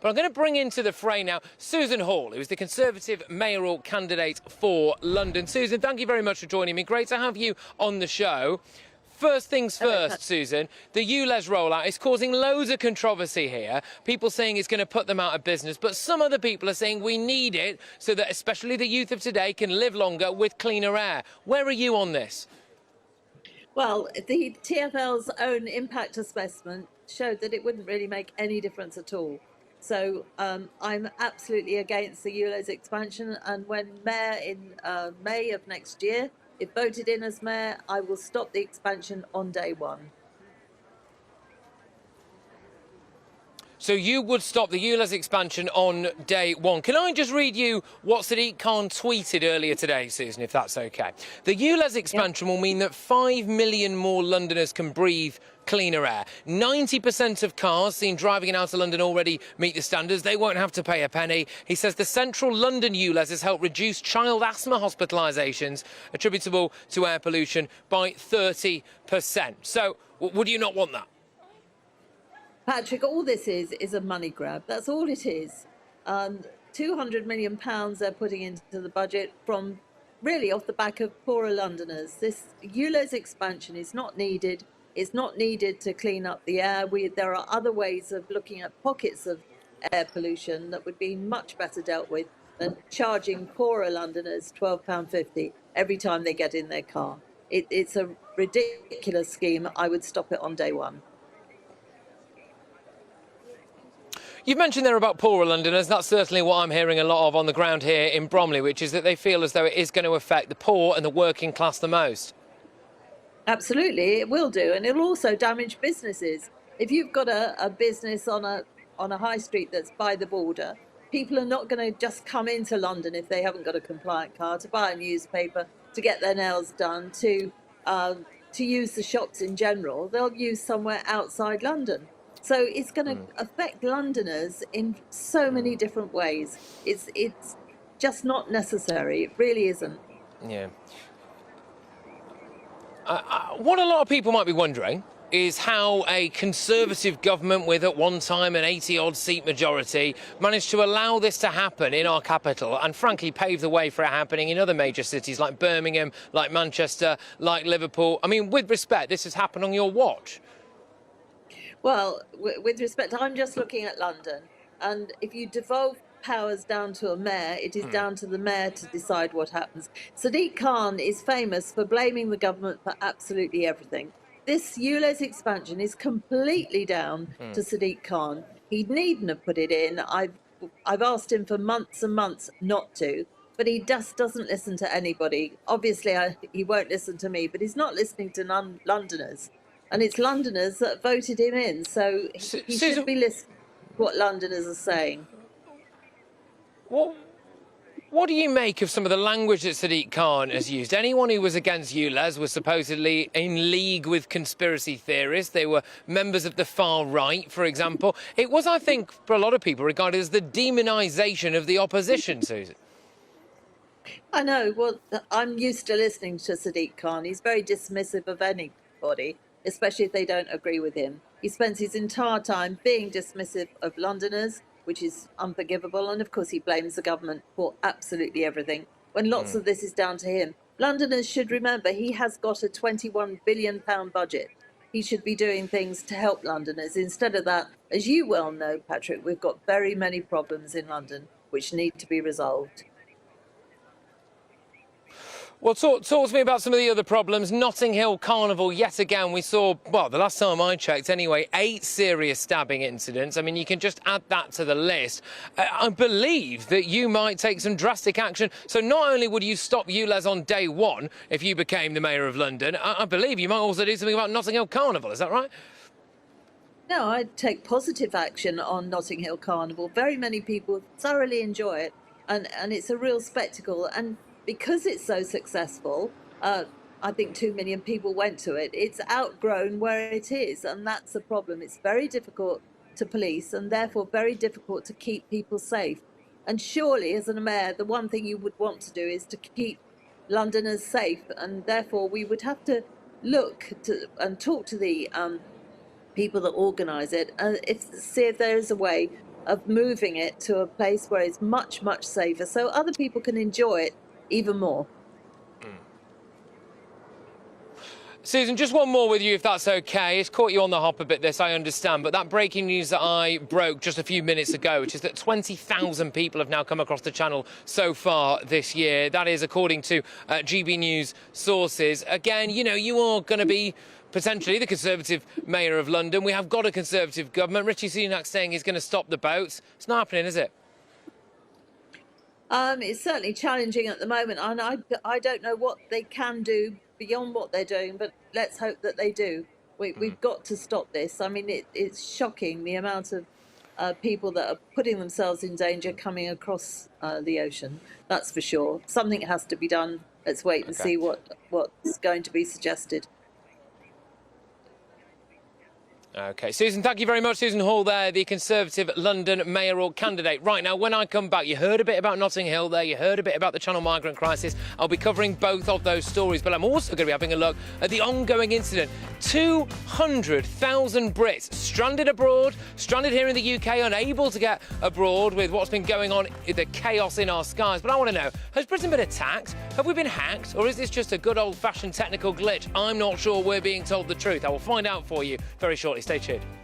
But I'm going to bring into the fray now Susan Hall, who is the Conservative mayoral candidate for London. Susan, thank you very much for joining me. Great to have you on the show. First things first, Susan, the ULEZ rollout is causing loads of controversy here. People saying it's going to put them out of business, but some other people are saying we need it so that especially the youth of today can live longer with cleaner air. Where are you on this? Well, the TfL's own impact assessment showed that it wouldn't really make any difference at all. So I'm absolutely against the ULEZ expansion, and when mayor in May of next year, if voted in as mayor, I will stop the expansion on day one. So you would stop the ULEZ expansion on day one. Can I just read you what Sadiq Khan tweeted earlier today, Susan, if that's OK? The ULEZ expansion will mean that 5 million more Londoners can breathe cleaner air. 90% of cars seen driving in outer London already meet the standards. They won't have to pay a penny. He says the central London ULEZ has helped reduce child asthma hospitalisations attributable to air pollution by 30%. So would you not want that? Patrick, all this is a money grab. That's all it is. £200 million they're putting into the budget from really off the back of poorer Londoners. This ULEZ expansion is not needed. It's not needed to clean up the air. There are other ways of looking at pockets of air pollution that would be much better dealt with than charging poorer Londoners £12.50 every time they get in their car. It's a ridiculous scheme. I would stop it on day one. You've mentioned there about poorer Londoners. That's certainly what I'm hearing a lot of on the ground here in Bromley, which is that they feel as though it is going to affect the poor and the working class the most. Absolutely, it will do, and it'll also damage businesses. If you've got a business on a high street that's by the border, people are not going to just come into London if they haven't got a compliant car to buy a newspaper, to get their nails done, to use the shops in general. They'll use somewhere outside London. So it's going to affect Londoners in so many different ways. It's just not necessary. It really isn't. Yeah. What a lot of people might be wondering is how a Conservative government with at one time an 80-odd seat majority managed to allow this to happen in our capital and frankly pave the way for it happening in other major cities like Birmingham, like Manchester, like Liverpool. I mean, with respect, this has happened on your watch. Well, with respect, I'm just looking at London, and if you devolve powers down to a mayor, it is down to the mayor to decide what happens. Sadiq Khan is famous for blaming the government for absolutely everything. This ULEZ expansion is completely down to Sadiq Khan. He needn't have put it in. I've asked him for months and months not to, but he just doesn't listen to anybody. Obviously, he won't listen to me, but he's not listening to Londoners. And it's Londoners that voted him in, so he should be listening to what Londoners are saying. What do you make of some of the language that Sadiq Khan has used? Anyone who was against ULEZ was supposedly in league with conspiracy theorists. They were members of the far right, for example. It was, I think, for a lot of people, regarded as the demonisation of the opposition, Susan. I know. Well, I'm used to listening to Sadiq Khan. He's very dismissive of anybody, especially if they don't agree with him. He spends his entire time being dismissive of Londoners, which is unforgivable, and of course he blames the government for absolutely everything, when lots of this is down to him. Londoners should remember he has got a £21 billion budget. He should be doing things to help Londoners. Instead of that, as you well know, Patrick, we've got very many problems in London which need to be resolved. Well, talk to me about some of the other problems. Notting Hill Carnival, yet again, we saw, well, the last time I checked anyway, 8 serious stabbing incidents. I mean, you can just add that to the list. I believe that you might take some drastic action. So not only would you stop ULEZ on day one if you became the Mayor of London, I believe you might also do something about Notting Hill Carnival. Is that right? No, I'd take positive action on Notting Hill Carnival. Very many people thoroughly enjoy it, and it's a real spectacle. And because it's so successful, I think 2 million people went to it. It's outgrown where it is, and that's the problem. It's very difficult to police and therefore very difficult to keep people safe. And surely, as a mayor, the one thing you would want to do is to keep Londoners safe, and therefore we would have to look to and talk to the people that organise it, see if there is a way of moving it to a place where it's much, much safer so other people can enjoy it even more. Susan, just one more with you, if that's okay. It's caught you on the hop a bit, this, I understand. But that breaking news that I broke just a few minutes ago, which is that 20,000 people have now come across the channel so far this year. That is according to GB News sources. Again, you know, you are going to be potentially the Conservative Mayor of London. We have got a Conservative government. Richie Sunak saying he's going to stop the boats. It's not happening, is it? It's certainly challenging at the moment, and I don't know what they can do beyond what they're doing, but let's hope that they do. We've got to stop this. I mean, it's shocking the amount of people that are putting themselves in danger coming across the ocean. That's for sure. Something has to be done. Let's wait and see what's going to be suggested. OK, Susan, thank you very much. Susan Hall there, the Conservative London mayoral candidate. Right, now, when I come back, you heard a bit about Notting Hill there, you heard a bit about the Channel migrant crisis. I'll be covering both of those stories, but I'm also going to be having a look at the ongoing incident. 200,000 Brits stranded abroad, stranded here in the UK, unable to get abroad with what's been going on, the chaos in our skies. But I want to know, has Britain been attacked? Have we been hacked? Or is this just a good old-fashioned technical glitch? I'm not sure we're being told the truth. I will find out for you very shortly. Stay tuned.